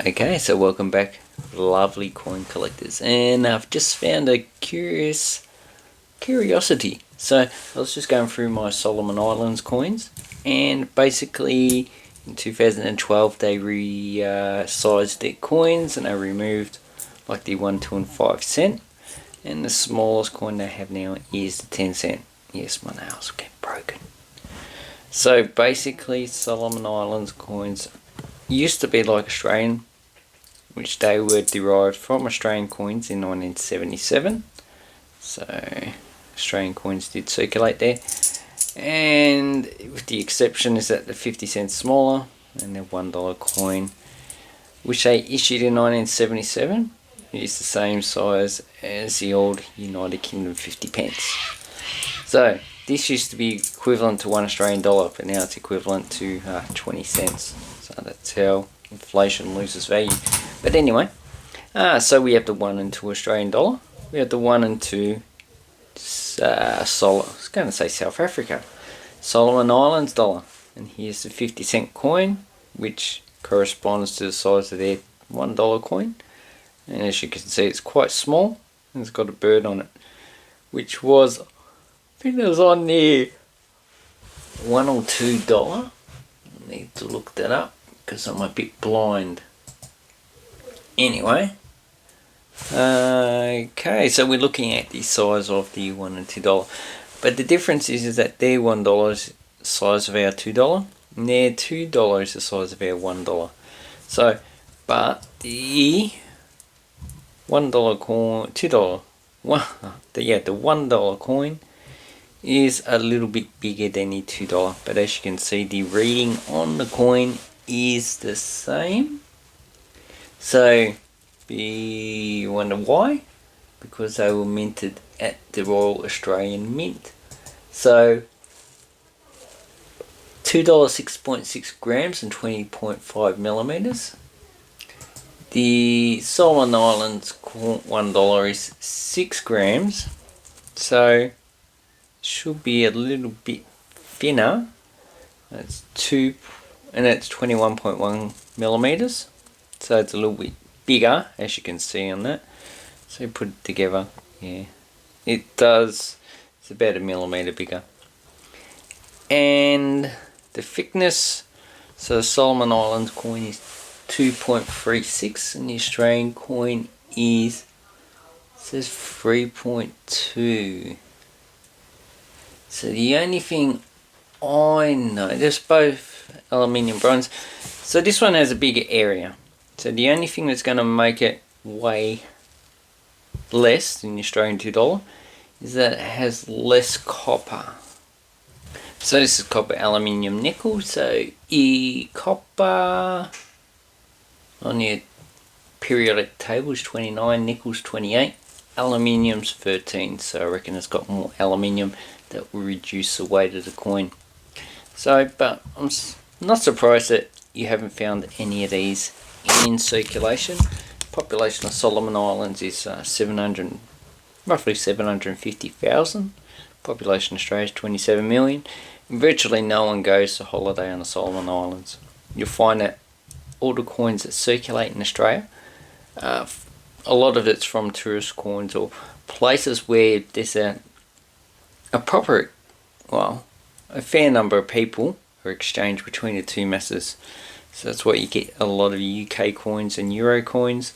Okay, so welcome back, lovely coin collectors, and I've just found a curiosity. So I was just going through my Solomon Islands coins, and basically in 2012 they resized their coins and they removed like the 1, 2 and 5 cent, and the smallest coin they have now is the 10 cent. Yes, my nails get broken. So basically Solomon Islands coins used to be like Australian, which they were derived from Australian coins in 1977. So Australian coins did circulate there, and with the exception is that the 50 cents smaller and the $1 coin, which they issued in 1977, is the same size as the old United Kingdom 50 pence. So this used to be equivalent to $1 Australian, but now it's equivalent to 20 cents. So that's how inflation loses value. But anyway, so we have the 1 and 2 Australian dollar. We have the 1 and 2 I was going to say South Africa, Solomon Islands dollar. And here's the 50 cent coin, which corresponds to the size of their $1 coin. And as you can see, it's quite small, and it's got a bird on it, which was, I think it was on near $1 or $2. I need to look that up because I'm a bit blind. Anyway, okay, so we're looking at the size of the $1 and $2, but the difference is that their $1 is the size of our $2, and their $2 is the size of our $1. So, but the $1 coin, $2, the $1 coin is a little bit bigger than the $2, but as you can see, the reading on the coin is the same. So you wonder why? Because they were minted at the Royal Australian Mint. So $2 6.6 grams and 20.5 millimeters. The Solomon Islands $1 is 6 grams, so should be a little bit thinner. That's 2, and it's 21.1 millimeters. So it's a little bit bigger, as you can see on that. So put it together, yeah, it does. It's about a millimeter bigger. And the thickness, so the Solomon Islands coin is 2.36, and the Australian coin is, it says 3.2. So the only thing I know, they're both aluminium bronze. So this one has a bigger area. So the only thing that's going to make it weigh less than the Australian $2 is that it has less copper. So this is copper, aluminium, nickel. So copper on your periodic table is 29, nickel's 28, aluminium's 13. So I reckon it's got more aluminium that will reduce the weight of the coin. So, but I'm not surprised that you haven't found any of these in circulation. Population of Solomon Islands is roughly 750,000. Population of Australia is 27 million. And virtually no one goes to holiday on the Solomon Islands. You'll find that all the coins that circulate in Australia, a lot of it's from tourist coins or places where there's a fair number of people are exchanged between the two masses. So that's why you get a lot of UK coins and Euro coins,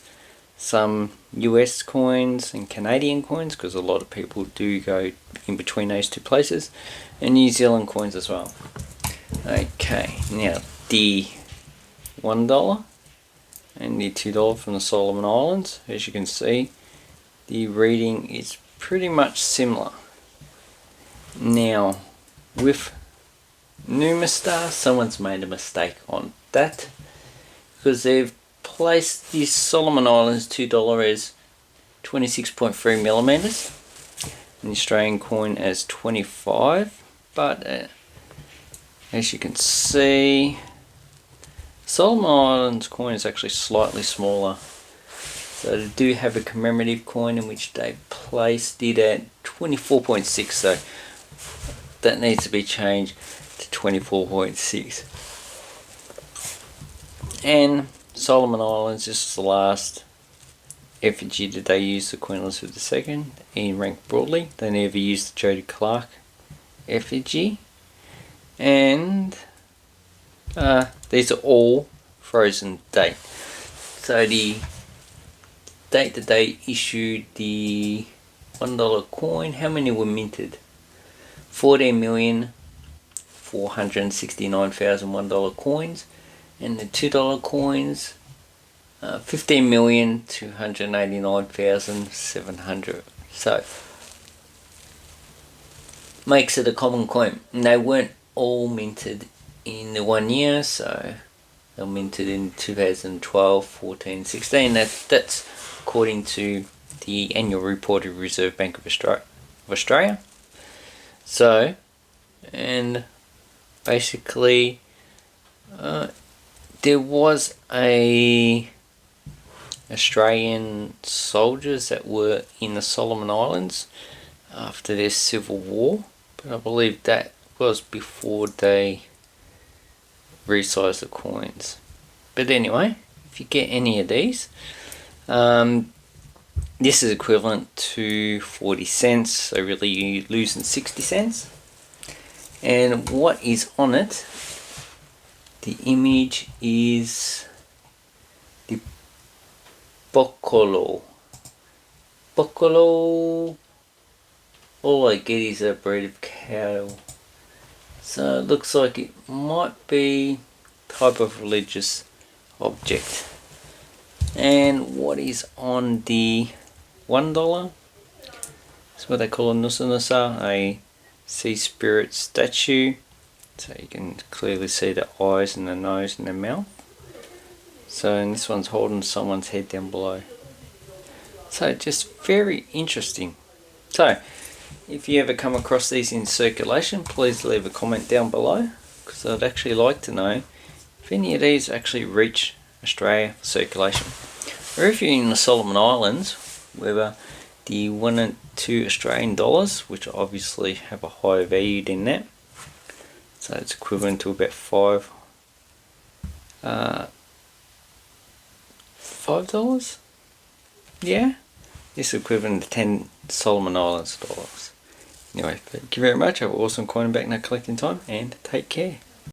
some US coins and Canadian coins, because a lot of people do go in between those two places, and New Zealand coins as well. Okay, now the $1 and the $2 from the Solomon Islands, as you can see, the reading is pretty much similar. Now with Numastar, someone's made a mistake on that, because they've placed the Solomon Islands $2 as 26.3 millimeters and the Australian coin as 25, but as you can see, Solomon Islands coin is actually slightly smaller. So they do have a commemorative coin in which they placed it at 24.6, so that needs to be changed to 24.6. And Solomon Islands, this is the last effigy that they used the Queen Elizabeth II in rank broadly. They never used the Jody Clark effigy. And these are all frozen date. So the date that they issued the $1 coin, how many were minted? 14,469,000 $1 coins, and the $2 coins, 15,289,700. So makes it a common coin. And they weren't all minted in the 1 year, so they were minted in 2012, 14, 16. That's according to the annual report of Reserve Bank of Australia. So, and basically, there was a Australian soldiers that were in the Solomon Islands after their civil war, but I believe that was before they resized the coins. But anyway, if you get any of these, this is equivalent to 40 cents, so really you're losing 60 cents. And what is on it, the image is the Bokolo. Bokolo, all I get is a breed of cattle. So it looks like it might be type of religious object. And what is on the $1? It's what they call a Nusa Nusa, a sea spirit statue. So you can clearly see the eyes and the nose and the mouth. So, and this one's holding someone's head down below. So just very interesting. So if you ever come across these in circulation, please leave a comment down below, because I'd actually like to know if any of these actually reach Australia for circulation. Or if you're in the Solomon Islands, whether the 1 and 2 Australian dollars, which obviously have a higher value than that, so it's equivalent to about $5. Yeah, this is equivalent to 10 Solomon Islands dollars. Anyway, thank you very much. Have an awesome coin back now collecting time, and take care.